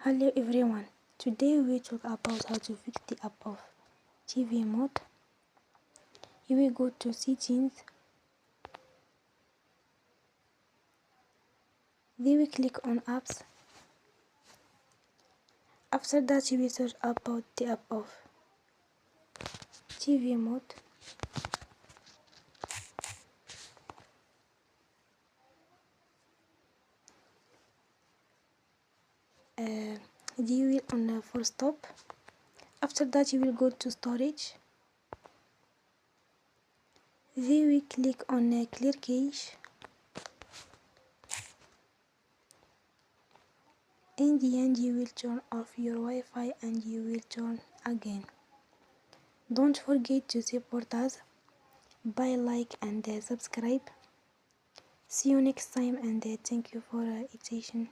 Hello everyone, today we talk about how to fix the app of TV mode. You will go to settings, then we click on apps. After that you will search about the app of TV mode. You will on full stop. After that you will go to storage. Then we click on clear cache. In the end you will turn off your Wi-Fi and you will turn again. Don't forget to support us by like and subscribe. See you next time and thank you for attention.